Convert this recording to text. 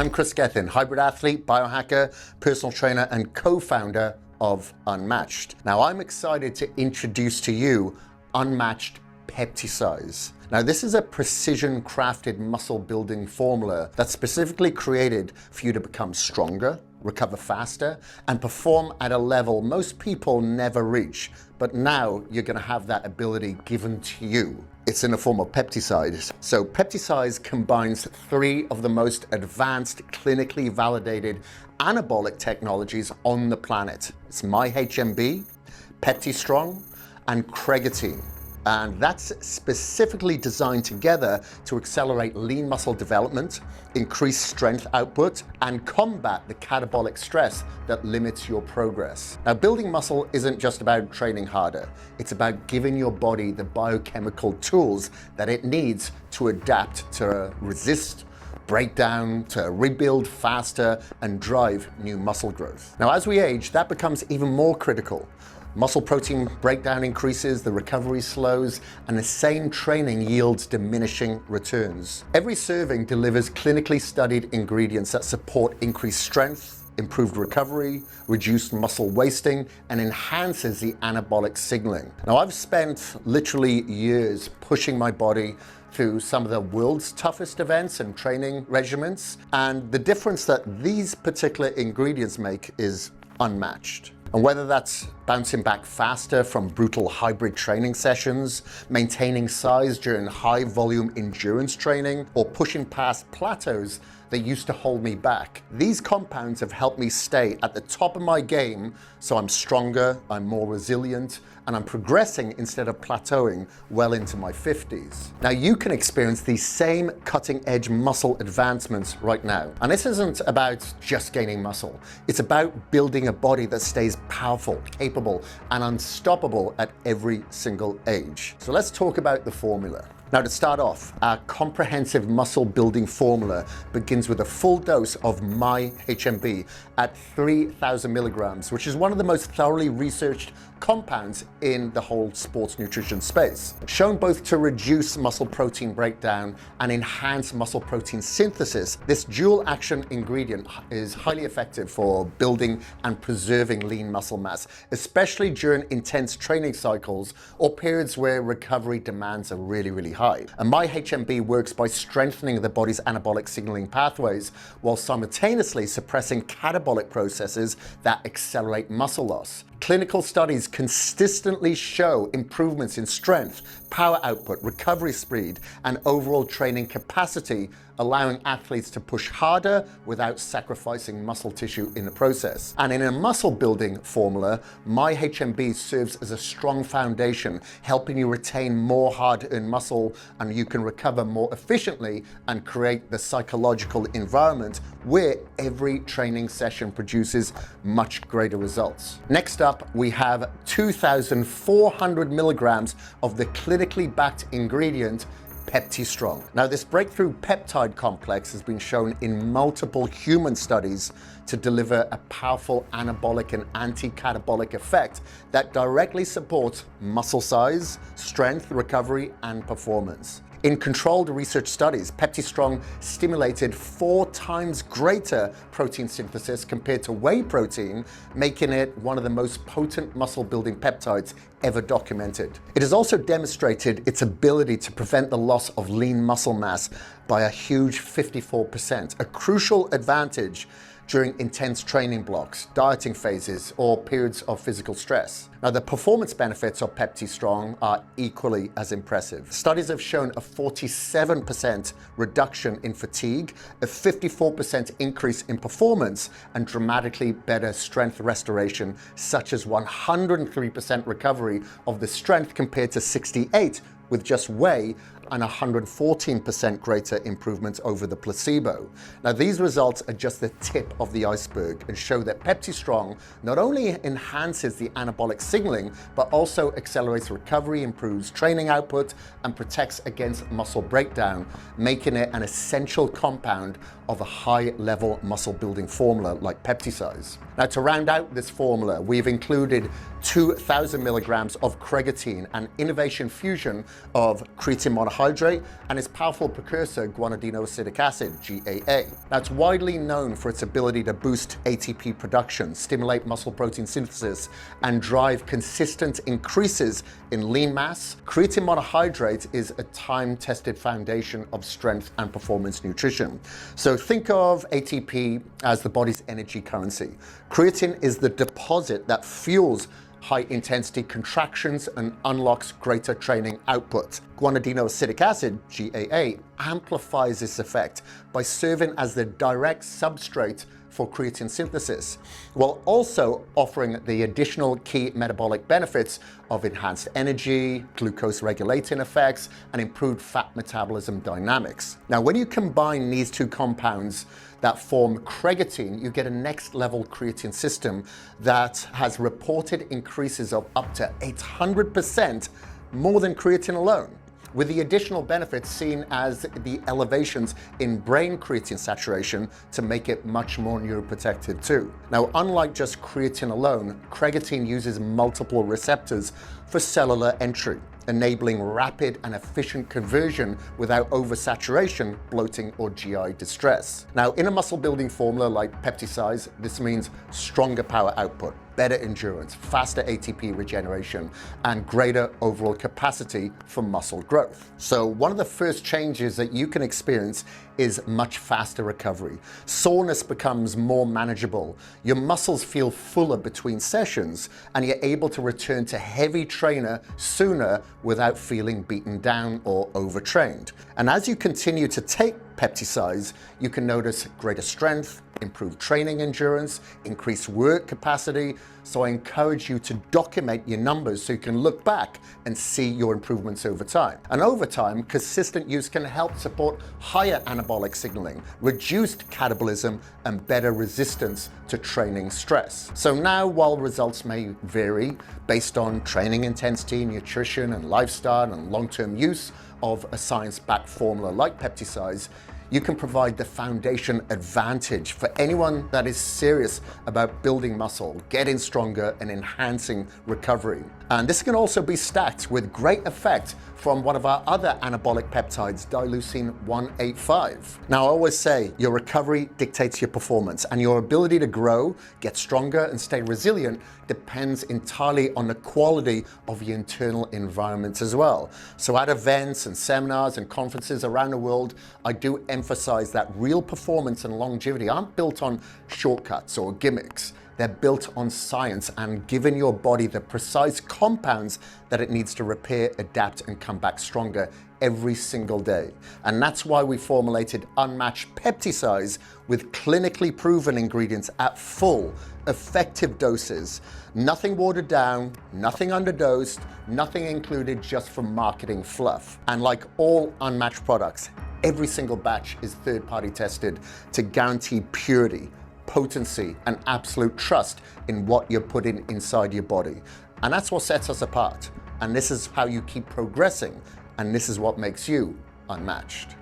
I'm Chris Gethin, hybrid athlete, biohacker, personal trainer, and co-founder of Unmatched. Now, I'm excited to introduce to you Unmatched Pepticize. Now, this is a precision crafted muscle building formula that's specifically created for you to become stronger, recover faster, and perform at a level most people never reach. But now you're gonna have that ability given to you. It's in the form of Pepticize. So Pepticize combines three of the most advanced, clinically validated anabolic technologies on the planet. It's my HMB, Peptistrong, and Creatine. And that's specifically designed together to accelerate lean muscle development, increase strength output, and combat the catabolic stress that limits your progress. Now, building muscle isn't just about training harder. It's about giving your body the biochemical tools that it needs to adapt, to resist, break down, to rebuild faster, and drive new muscle growth. Now, as we age, that becomes even more critical. Muscle protein breakdown increases, the recovery slows, and the same training yields diminishing returns. Every serving delivers clinically studied ingredients that support increased strength, improved recovery, reduced muscle wasting, and enhances the anabolic signaling. Now, I've spent literally years pushing my body through some of the world's toughest events and training regimens, and the difference that these particular ingredients make is unmatched. And whether that's bouncing back faster from brutal hybrid training sessions, maintaining size during high volume endurance training, or pushing past plateaus that used to hold me back, these compounds have helped me stay at the top of my game, so I'm stronger, I'm more resilient, and I'm progressing instead of plateauing well into my 50s. Now, you can experience these same cutting edge muscle advancements right now. And this isn't about just gaining muscle. It's about building a body that stays powerful, capable, and unstoppable at every single age. So let's talk about the formula. Now, to start off, our comprehensive muscle building formula begins with a full dose of my HMB at 3,000 milligrams, which is one of the most thoroughly researched compounds in the whole sports nutrition space. Shown both to reduce muscle protein breakdown and enhance muscle protein synthesis, this dual action ingredient is highly effective for building and preserving lean muscle mass, especially during intense training cycles or periods where recovery demands are really high. And my HMB works by strengthening the body's anabolic signaling pathways while simultaneously suppressing catabolic processes that accelerate muscle loss. Clinical studies consistently show improvements in strength, power output, recovery speed, and overall training capacity, allowing athletes to push harder without sacrificing muscle tissue in the process. And in a muscle building formula, my HMB serves as a strong foundation, helping you retain more hard-earned muscle, and you can recover more efficiently and create the psychological environment where every training session produces much greater results. Next up, we have 2,400 milligrams of the clinically backed ingredient Peptistrong. Now, this breakthrough peptide complex has been shown in multiple human studies to deliver a powerful anabolic and anti-catabolic effect that directly supports muscle size, strength, recovery, and performance. In controlled research studies, Peptistrong stimulated 4 times greater protein synthesis compared to whey protein, making it one of the most potent muscle-building peptides ever documented. It has also demonstrated its ability to prevent the loss of lean muscle mass by a huge 54%, a crucial advantage during intense training blocks, dieting phases, or periods of physical stress. Now, the performance benefits of Peptistrong are equally as impressive. Studies have shown a 47% reduction in fatigue, a 54% increase in performance, and dramatically better strength restoration, such as 103% recovery of the strength compared to 68% with just whey, and 114% greater improvements over the placebo. Now, these results are just the tip of the iceberg and show that Peptistrong not only enhances the anabolic signaling, but also accelerates recovery, improves training output, and protects against muscle breakdown, making it an essential compound of a high-level muscle-building formula like Pepticize. Now, to round out this formula, we've included 2,000 milligrams of creatine, an innovation fusion of creatine monohydrate and its powerful precursor, guanidinoacidic acid, GAA. Now, it's widely known for its ability to boost ATP production, stimulate muscle protein synthesis, and drive consistent increases in lean mass. Creatine monohydrate is a time-tested foundation of strength and performance nutrition. So think of ATP as the body's energy currency. Creatine is the deposit that fuels high-intensity contractions and unlocks greater training output. Guanidinoacidic acid, GAA, amplifies this effect by serving as the direct substrate for creatine synthesis, while also offering the additional key metabolic benefits of enhanced energy, glucose regulating effects, and improved fat metabolism dynamics. Now, when you combine these two compounds that form creatine, you get a next level creatine system that has reported increases of up to 800% more than creatine alone, with the additional benefits seen as the elevations in brain creatine saturation to make it much more neuroprotective too. Now, unlike just creatine alone, creatine uses multiple receptors for cellular entry, enabling rapid and efficient conversion without oversaturation, bloating, or GI distress. Now, in a muscle building formula like Pepticize, this means stronger power output, better endurance, faster ATP regeneration, and greater overall capacity for muscle growth. So one of the first changes that you can experience is much faster recovery. Soreness becomes more manageable. Your muscles feel fuller between sessions, and you're able to return to heavy trainer sooner without feeling beaten down or overtrained. And as you continue to take Pepticize, you can notice greater strength, improved training endurance, increased work capacity. So I encourage you to document your numbers so you can look back and see your improvements over time. And over time, consistent use can help support higher anabolic signaling, reduced catabolism, and better resistance to training stress. So now, while results may vary based on training intensity, nutrition, and lifestyle, and long-term use of a science-backed formula like Pepticize, you can provide the foundation advantage for anyone that is serious about building muscle, getting stronger, and enhancing recovery. And this can also be stacked with great effect from one of our other anabolic peptides, Dileucine 185. Now, I always say your recovery dictates your performance, and your ability to grow, get stronger, and stay resilient depends entirely on the quality of your internal environment as well. So at events and seminars and conferences around the world, I do emphasize that real performance and longevity aren't built on shortcuts or gimmicks. They're built on science and giving your body the precise compounds that it needs to repair, adapt, and come back stronger every single day. And that's why we formulated Unmatched Pepticize with clinically proven ingredients at full, effective doses. Nothing watered down, nothing underdosed, nothing included just for marketing fluff. And like all Unmatched products, every single batch is third-party tested to guarantee purity, potency, and absolute trust in what you're putting inside your body. And that's what sets us apart. And this is how you keep progressing. And this is what makes you unmatched.